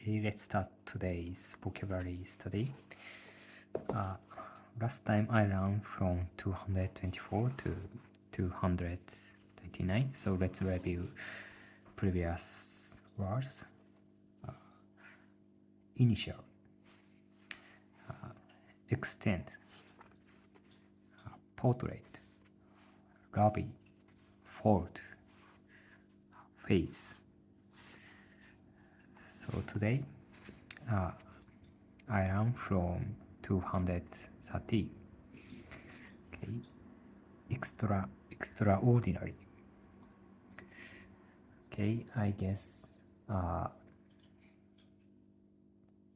Okay, let's start today's vocabulary study. Last time I learned from 224 to 229, so let's review previous words. Initial, extent, portrait, lobby, fault, face. So today, I learned from 230. Okay, extraordinary. Okay, I guess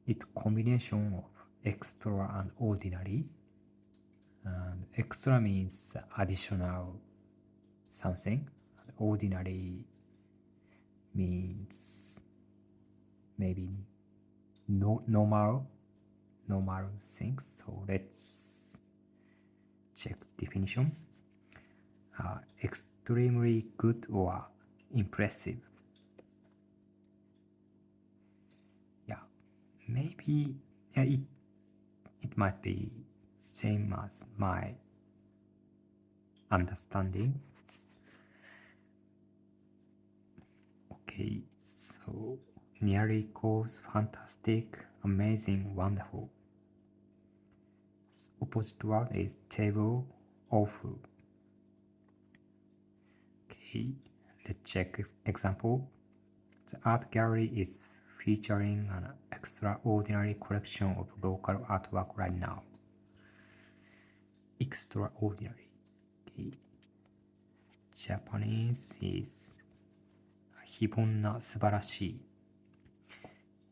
it's combination of extra and ordinary. And extra means additional something. Ordinary means maybe normal things. So let's check definition. Extremely good or impressive. Yeah, maybe it might be same as my understanding. Okay, so nearly equals fantastic, amazing, wonderful. Opposite word is terrible, awful. Okay, let's check example. The art gallery is featuring an extraordinary collection of local artwork right now. Extraordinary. Okay. Japanese is 非凡な素晴らしい。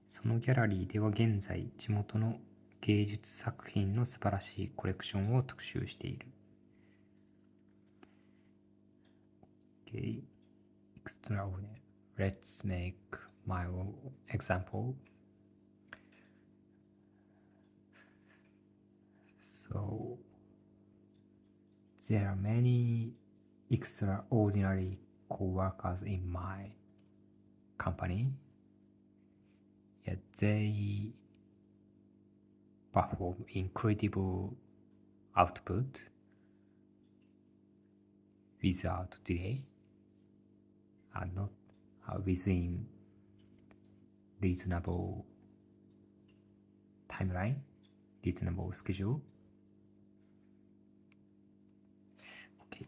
そのギャラリーでは現在地元の芸術作品の素晴らしいコレクションを特集している。Okay, extraordinary. Let's make my own example. So, there are many extraordinary co-workers in my company. Yet they perform incredible output without delay and not within reasonable timeline, reasonable schedule. Okay,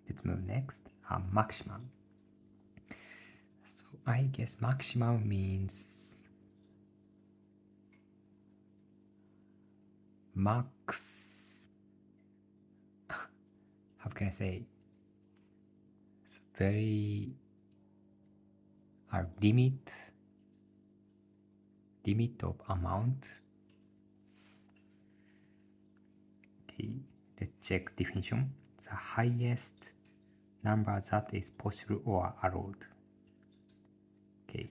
let's move next. Maximum. So I guess maximum means max. How can I say? It's very limit of amount. Okay, let's check definition. The highest number that is possible or allowed. Okay,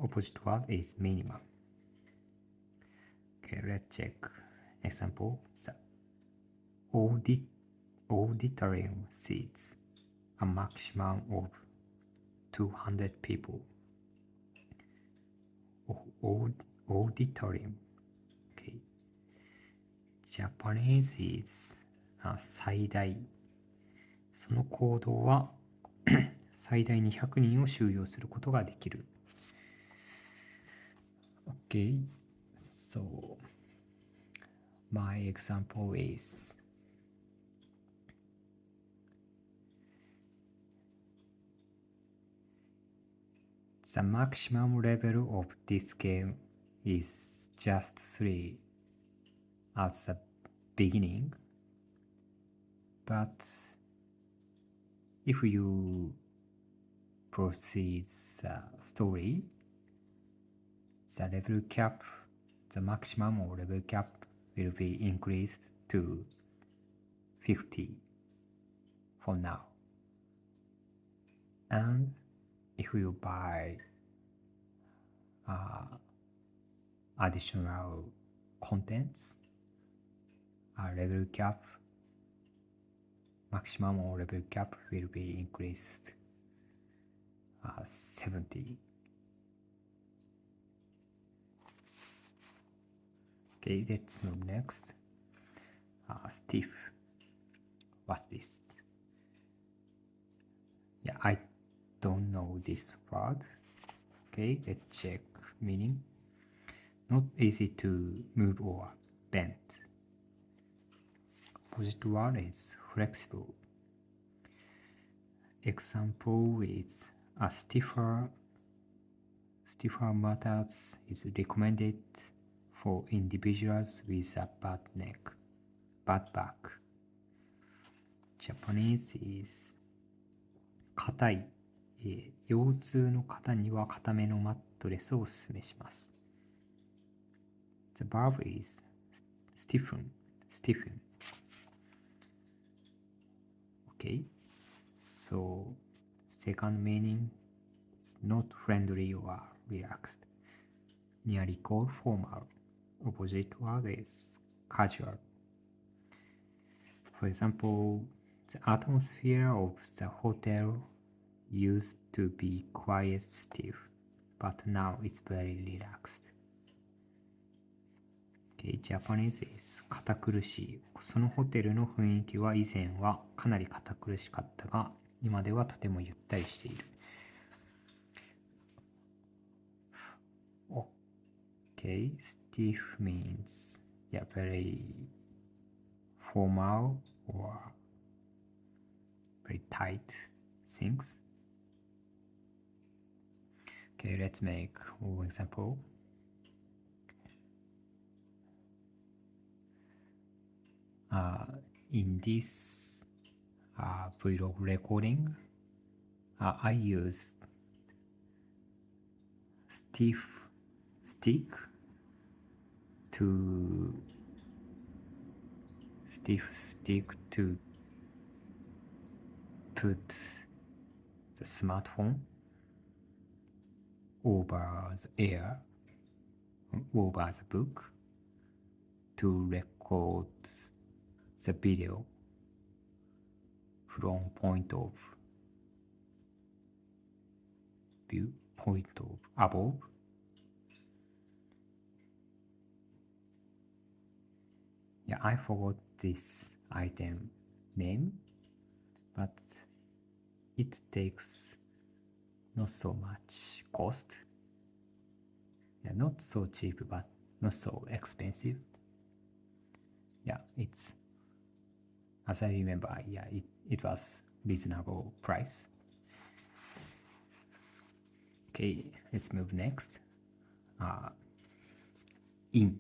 opposite word is minimum. Okay, let's check example. The auditorium seats a maximum of 200 people. Auditorium. Okay. Japanese is 最大。その行動は最大に100人を収容することができる。Okay, so my example is the maximum level of this game is just 3 at the beginning, but if you proceed the story, the level cap, the maximum or level cap will be increased to 50 for now. And if you buy additional contents, level cap, maximum or level cap will be increased 70. Okay, let's move next. Stiff. What's this? Yeah, I don't know this word. Okay, let's check meaning. Not easy to move or bend. Opposite word is flexible. Example is a stiffer methods is recommended for individuals with a bad neck, bad back. Japanese is 硬い、腰痛の方には硬めのマットレスをおすすめします。The verb is stiffen. Okay, so second meaning is not friendly or relaxed. Nearly called formal. Opposite word is casual. For example, the atmosphere of the hotel used to be quite stiff, but now it's very relaxed. Okay, Japanese is 堅苦しい。そのホテルの雰囲気は以前はかなり堅苦しかったが、今ではとてもゆったりしている。Okay, stiff means very formal or very tight things. Okay, let's make one example. In this vlog recording, I use stiff stick to put the smartphone over the book to record the video from point of above. Yeah, I forgot this item name, but it takes not so much cost. Yeah, not so cheap, but not so expensive. Yeah, it's, as I remember, yeah, it was reasonable price. Okay, let's move next. In.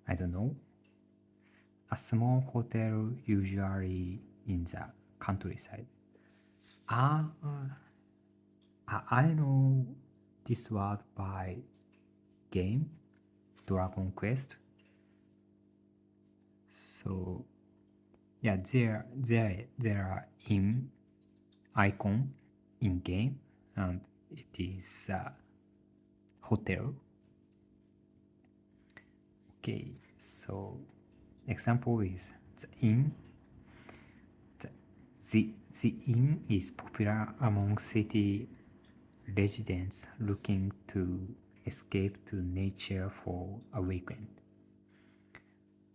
I don't know. A small hotel usually in the countryside. I know this word by game Dragon Quest. So yeah, there are in icon in game, and it is a hotel. Okay, so example is the inn. The inn is popular among city residents looking to escape to nature for a weekend.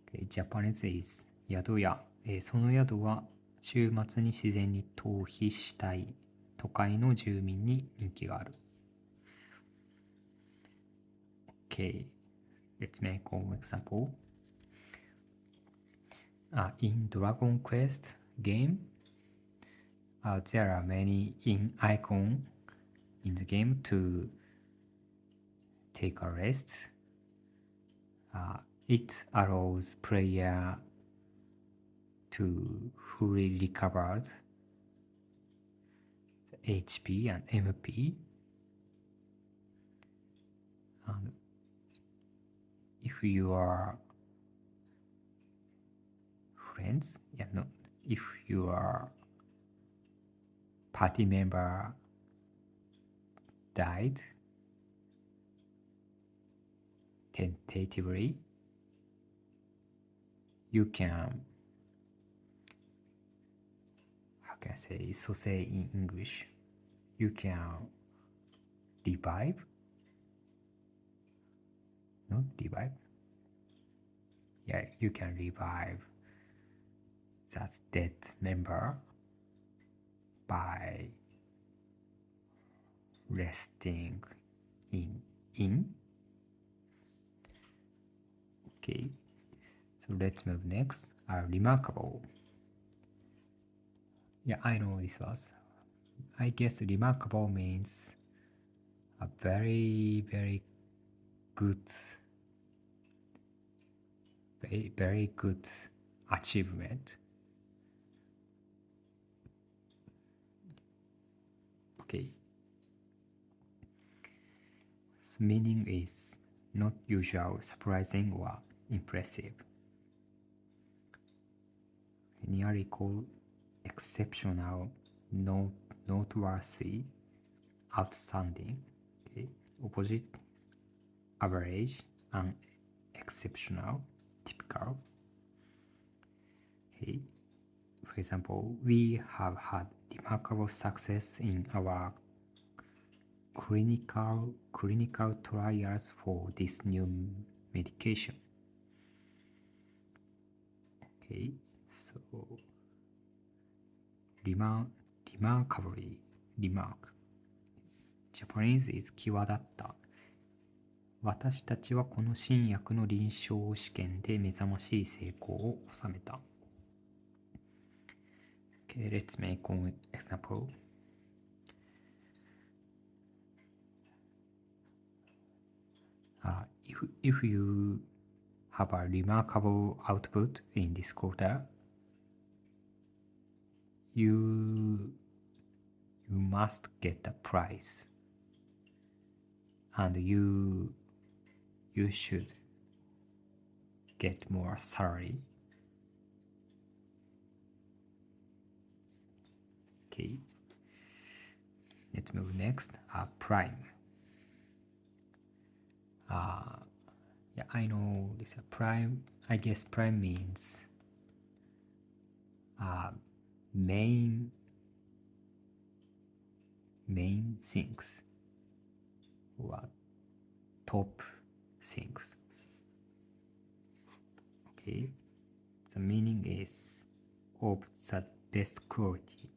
Okay, Japanese is 宿屋。その宿は週末に自然に逃避したい都会の住民に人気がある。Okay, let's make one example. In Dragon Quest game, there are many in icon in the game to take a rest. It allows player to fully recover the HP and MP. And if your friends, if your party member died tentatively, you can, how can I say in English, you can revive not revive. Yeah, you can revive that dead member by resting in. Okay, so let's move next. Remarkable. Yeah, I know this was. I guess remarkable means a very, very good, very, very good achievement. Okay. The meaning is not usual, surprising, or impressive. Nearly called exceptional, noteworthy, outstanding. Okay. Opposite, average, and exceptional, typical. Okay. For example, we have had remarkable success in our clinical trials for this new medication. Okay, so remarkably, remark. Japanese is 際立った。私たちはこの新薬の臨床試験で目覚ましい成功を収めた。Okay, let's make one example. If you have a remarkable output in this quarter, you must get a prize, and you should get more salary. Okay, let's move next. Prime. Yeah, I know this. Prime. I guess prime means main things or top things. Okay, the meaning is of the best quality.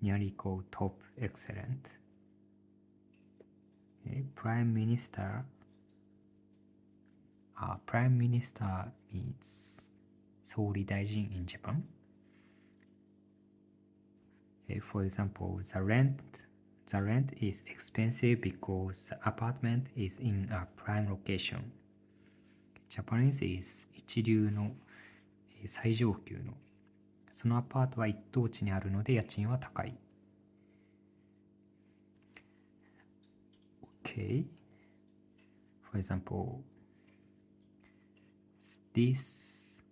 Nearly called top excellent. Okay, Prime Minister. Prime Minister means 総理大臣 in Japan. Okay, for example, the rent is expensive because the apartment is in a prime location. Japanese is 一流の最上級のそのアパートは一等地にあるので家賃は高い。Okay. For example, this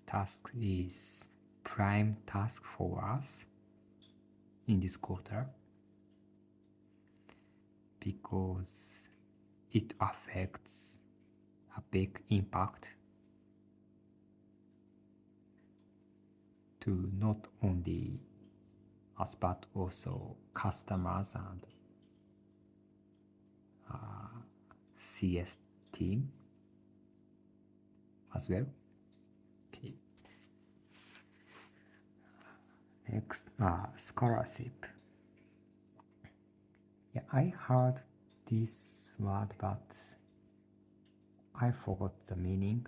task is prime task for us in this quarter because it affects a big impact to not only us but also customers and CS team as well. Okay. Next, scholarship. Yeah, I heard this word, but I forgot the meaning.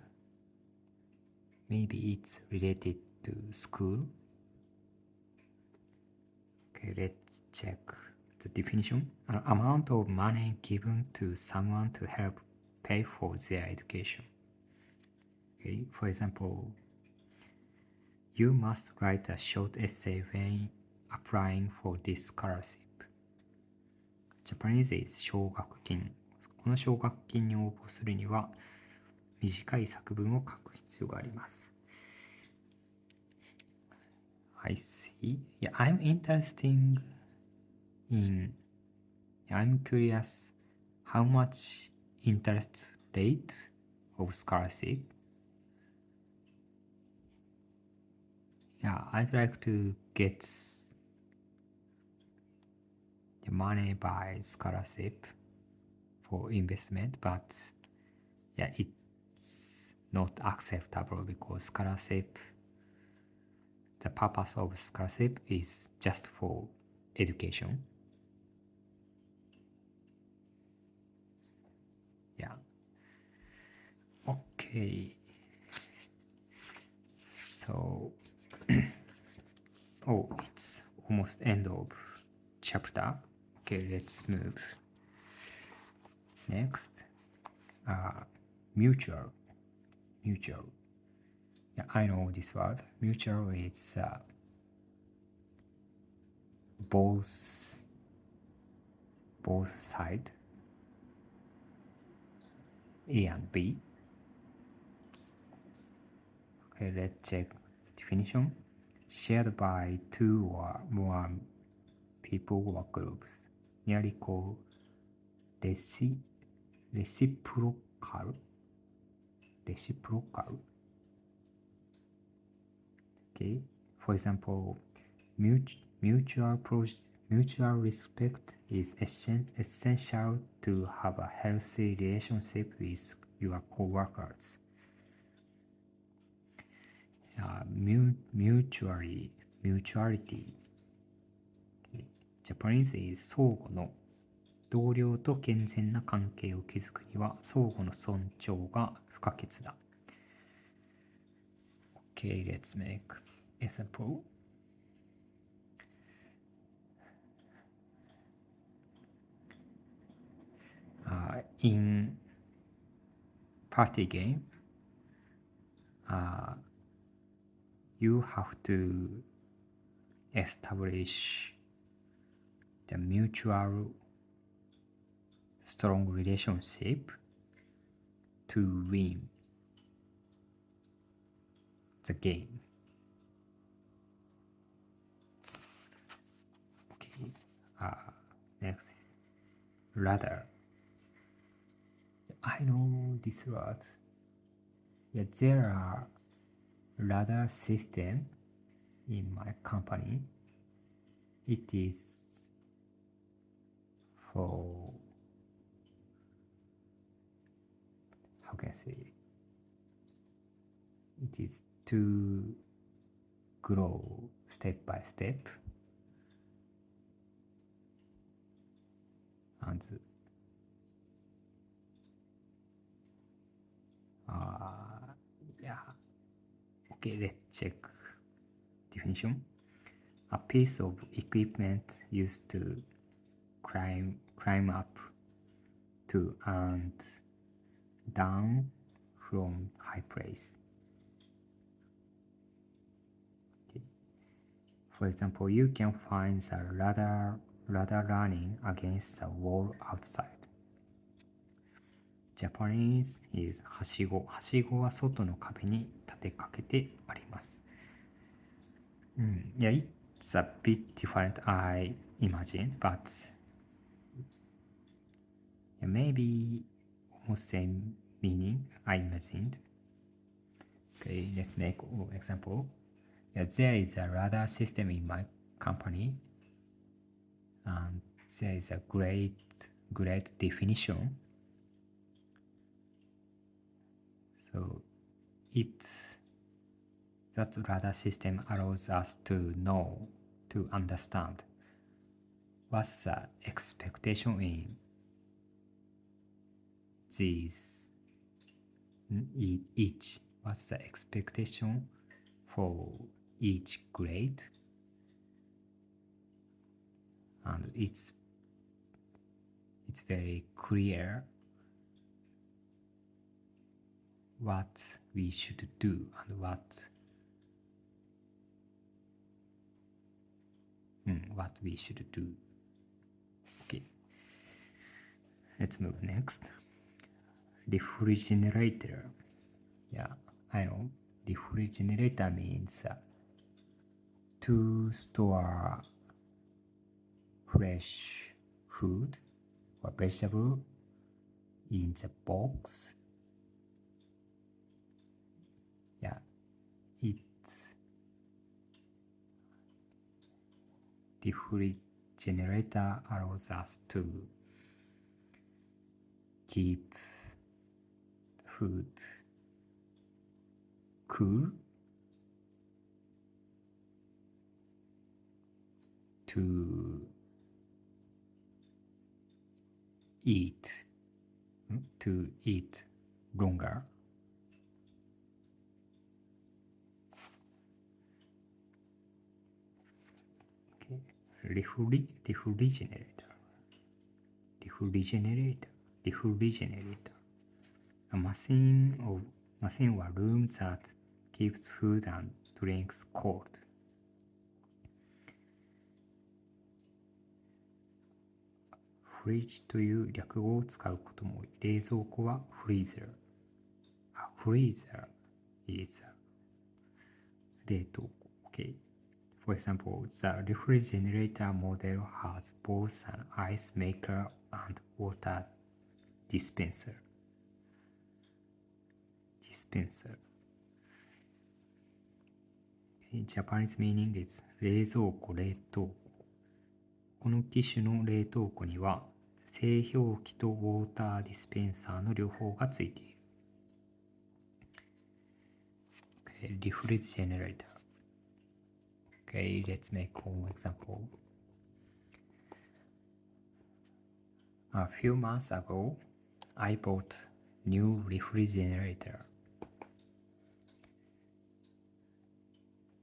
Maybe it's related to school. Okay, let's check the definition. An amount of money given to someone to help pay for their education. Okay, for example, you must write a short essay when applying for this scholarship. Japanese is 奨学金。この奨学金に応募するには短い作文を書く必要があります。I see. Yeah, I'm curious how much interest rate of scholarship. Yeah, I'd like to get the money by scholarship for investment, but yeah, it's not acceptable because scholarship, the purpose of scholarship is just for education. Yeah. Okay. So, oh, it's almost end of chapter. Okay, let's move. Next, mutual. Mutual. Yeah, I know this word. Mutual is both side, A and B. Okay, let's check the definition. Shared by two or more people or groups, nearly called reciprocal. Okay, for example, mutual respect is essential to have a healthy relationship with your co-workers. Mutuality. Okay. Japanese is 相互の同僚と健全な関係を築くには相互の尊重が不可欠だ。Okay, let's make example. In party game, you have to establish the mutual strong relationship to win the game. Okay. Next, ladder. I know this word. Yeah, there are ladder system in my company. It is for, how can I say, it is to grow step by step, and yeah. Okay, let's check definition. A piece of equipment used to climb up to and down from high place. Okay. For example, you can find the ladder running against the wall outside. Japanese is はしご。はしごは外の壁に立てかけてあります。Yeah, it's a bit different, I imagine, but yeah, maybe almost same meaning, I imagined. Okay, let's make an example. Yeah, there is a radar system in my company, and there is a great definition. So that radar system allows us to know, to understand what's the expectation in these each. What's the expectation for each grade? And it's very clear what we should do and what we should do. Okay, let's move next. Refrigerator. Yeah, I know. Refrigerator means to store fresh food or vegetable in the box. Yeah, refrigerator allows us to keep food cool, to eat longer. Okay. Refrigerator. A machine or room that keeps food and drinks cold. フリッジという略語を使うことも多い。冷蔵庫はフリーザー。フリーザー is 冷凍庫。Okay. For example, the refrigerator model has both an ice maker and water dispenser. Japanese meaning is 冷蔵庫、冷凍庫。この機種の冷凍庫には製氷機とウォーターディスペンサーの両方がついている。Okay, refrigerator. Okay, let's make one example. A few months ago, I bought new refrigerator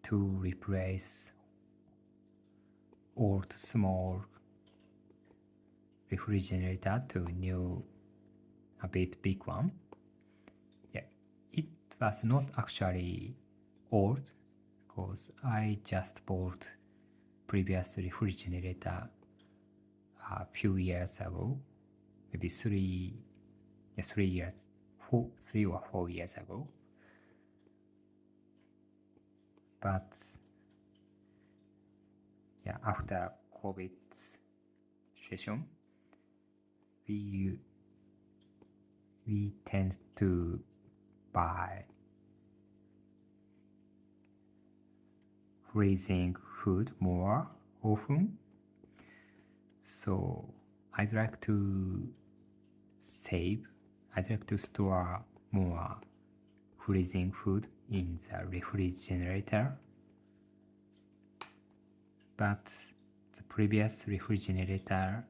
to replace old small refrigerator to new a bit big one. Yeah, it was not actually old because I just bought previous refrigerator a few years ago, maybe 3 or 4 years ago. But yeah, after COVID situation, we tend to buy freezing food more often. So I'd like to store more freezing food in the refrigerator. But the previous refrigerator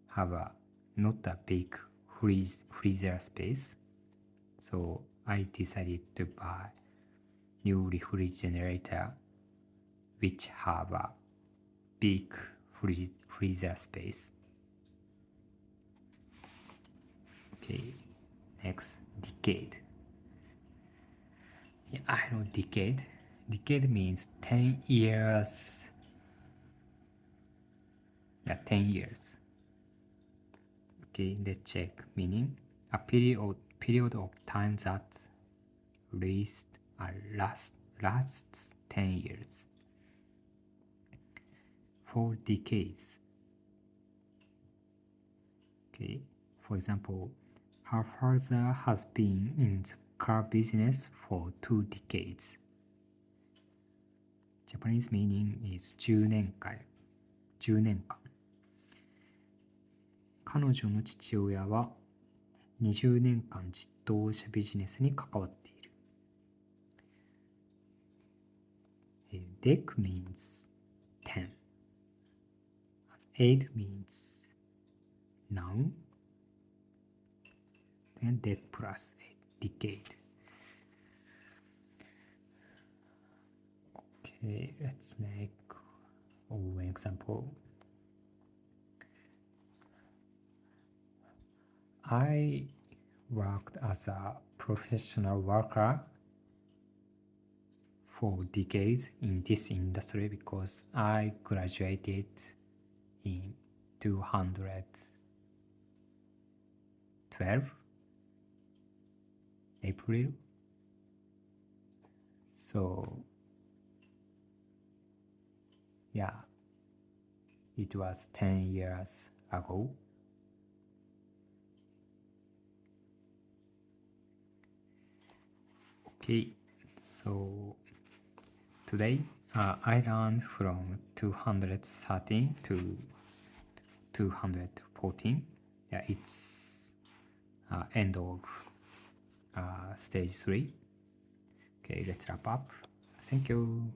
have not a big freezer space. So I decided to buy new refrigerator which have a big freezer space. Okay, next, decade. Yeah, I know decade. Decade means 10 years. Yeah, 10 years. Okay, let's check meaning. A period of time that lasts 10 years. 4 decades. Okay, for example, her father has been in the car business for 2 decades. Japanese meaning is 10年間。彼女の父親は20年間自動車ビジネスに関わっている。Dec means 10. 8 means now. Then dec plus 8, decade. Okay, let's make one example. I worked as a professional worker for decades in this industry because I graduated in 2012 April. So yeah, it was 10 years ago. Okay, so today I learned from 213 to 214. Yeah, it's end of stage 3. Okay, let's wrap up. Thank you.